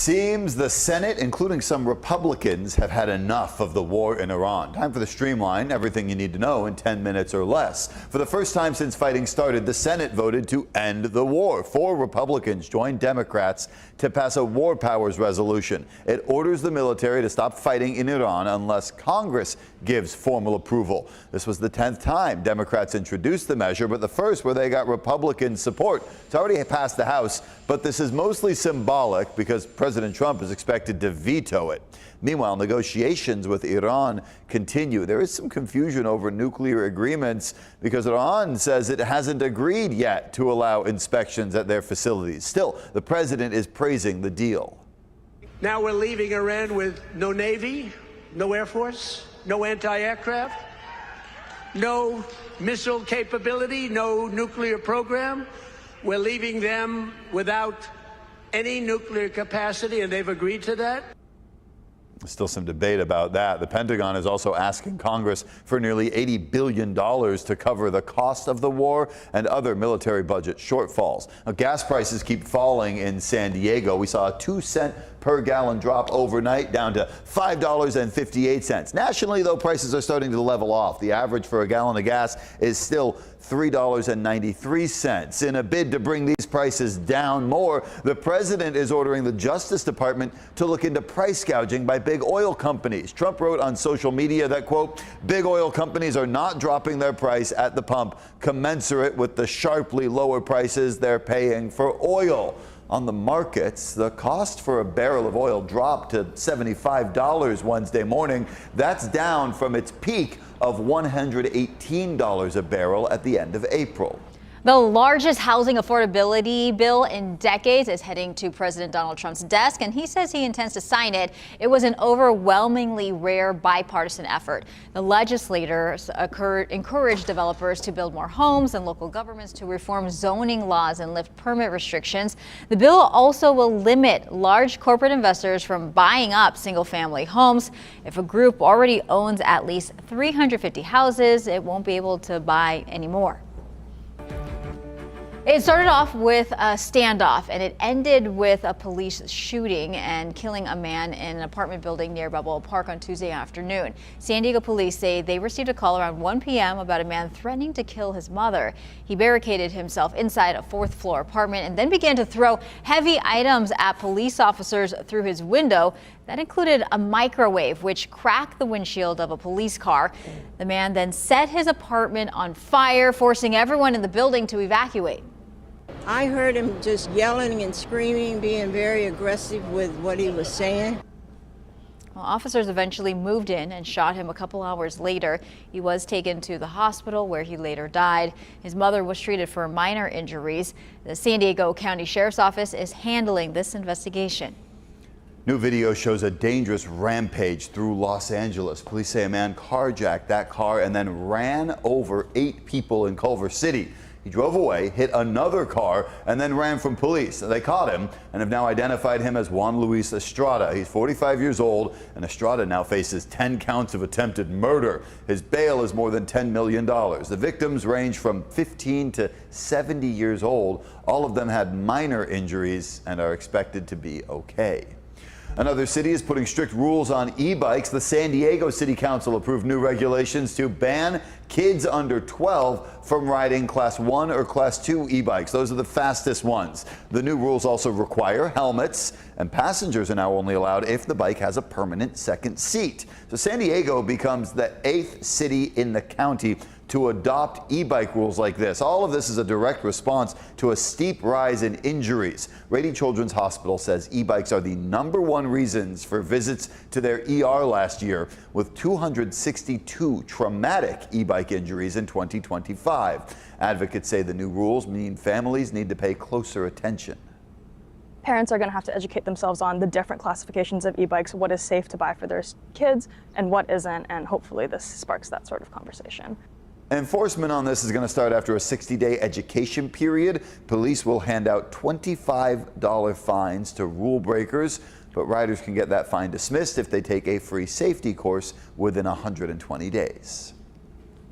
seems the Senate, including some Republicans, have had enough of the war in Iran. Time for the Streamline, everything you need to know in 10 minutes or less. For the first time since fighting started, the Senate voted to end the war. 4 Republicans joined Democrats to pass a war powers resolution. It orders the military to stop fighting in Iran unless Congress gives formal approval. This was the 10th time Democrats introduced the measure, but the first where they got Republican support. It's already passed the House, but this is mostly symbolic because President Trump is expected to veto it. Meanwhile, negotiations with Iran continue. There is some confusion over nuclear agreements because Iran says it hasn't agreed yet to allow inspections at their facilities. Still, the president is praising the deal. Now we're leaving Iran with no Navy, no Air Force, no anti-aircraft, no missile capability, no nuclear program. We're leaving them without any nuclear capacity, and they've agreed to that. Still some debate about that. The Pentagon is also asking Congress for nearly $80 billion to cover the cost of the war and other military budget shortfalls. Now, gas prices keep falling in San Diego. We saw a 2-cent per gallon drop overnight down to $5.58. Nationally, though, prices are starting to level off. The average for a gallon of gas is still $3.93. In a bid to bring these prices down more, the president is ordering the Justice Department to look into price gouging by big oil companies. Trump wrote on social media that, quote, big oil companies are not dropping their price at the pump commensurate with the sharply lower prices they're paying for oil. On the markets, the cost for a barrel of oil dropped to $75 Wednesday morning. That's down from its peak of $118 a barrel at the end of April. The largest housing affordability bill in decades is heading to President Donald Trump's desk, and he says he intends to sign it. It was an overwhelmingly rare bipartisan effort. The legislators encouraged developers to build more homes and local governments to reform zoning laws and lift permit restrictions. The bill also will limit large corporate investors from buying up single-family homes. If a group already owns at least 350 houses, it won't be able to buy any more. It started off with a standoff, and it ended with a police shooting and killing a man in an apartment building near Balboa Park on Tuesday afternoon. San Diego police say they received a call around 1 p.m. about a man threatening to kill his mother. He barricaded himself inside a 4th-floor apartment and then began to throw heavy items at police officers through his window. That included a microwave, which cracked the windshield of a police car. The man then set his apartment on fire, forcing everyone in the building to evacuate. I heard him just yelling and screaming, being very aggressive with what he was saying. Well, officers eventually moved in and shot him a couple hours later. He was taken to the hospital where he later died. His mother was treated for minor injuries. The San Diego County Sheriff's Office is handling this investigation. New video shows a dangerous rampage through Los Angeles. Police say a man carjacked that car and then ran over 8 people in Culver City. He drove away, hit another car, and then ran from police. They caught him and have now identified him as Juan Luis Estrada. He's 45 years old, and Estrada now faces 10 counts of attempted murder. His bail is more than $10 million. The victims range from 15 to 70 years old. All of them had minor injuries and are expected to be okay. Another city is putting strict rules on e-bikes. The San Diego City Council approved new regulations to ban kids under 12 from riding Class 1 or Class 2 e-bikes. Those are the fastest ones. The new rules also require helmets, and passengers are now only allowed if the bike has a permanent second seat. So San Diego becomes the 8th city in the county to adopt e-bike rules like this. All of this is a direct response to a steep rise in injuries. Rady Children's Hospital says e-bikes are the #1 reasons for visits to their ER last year, with 262 traumatic e-bike injuries in 2025. Advocates say the new rules mean families need to pay closer attention. Parents are going to have to educate themselves on the different classifications of e-bikes, what is safe to buy for their kids and what isn't, and hopefully this sparks that sort of conversation. Enforcement on this is going to start after a 60-day education period. Police will hand out $25 fines to rule breakers, but riders can get that fine dismissed if they take a free safety course within 120 days.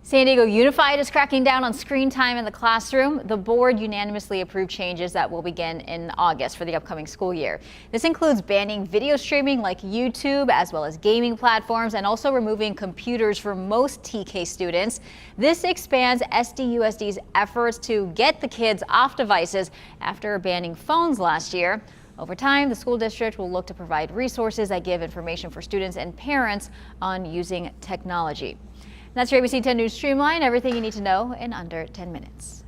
San Diego Unified is cracking down on screen time in the classroom. The board unanimously approved changes that will begin in August for the upcoming school year. This includes banning video streaming like YouTube, as well as gaming platforms, and also removing computers for most TK students. This expands SDUSD's efforts to get the kids off devices after banning phones last year. Over time, the school district will look to provide resources that give information for students and parents on using technology. That's your ABC 10 News Streamline, everything you need to know in under 10 minutes.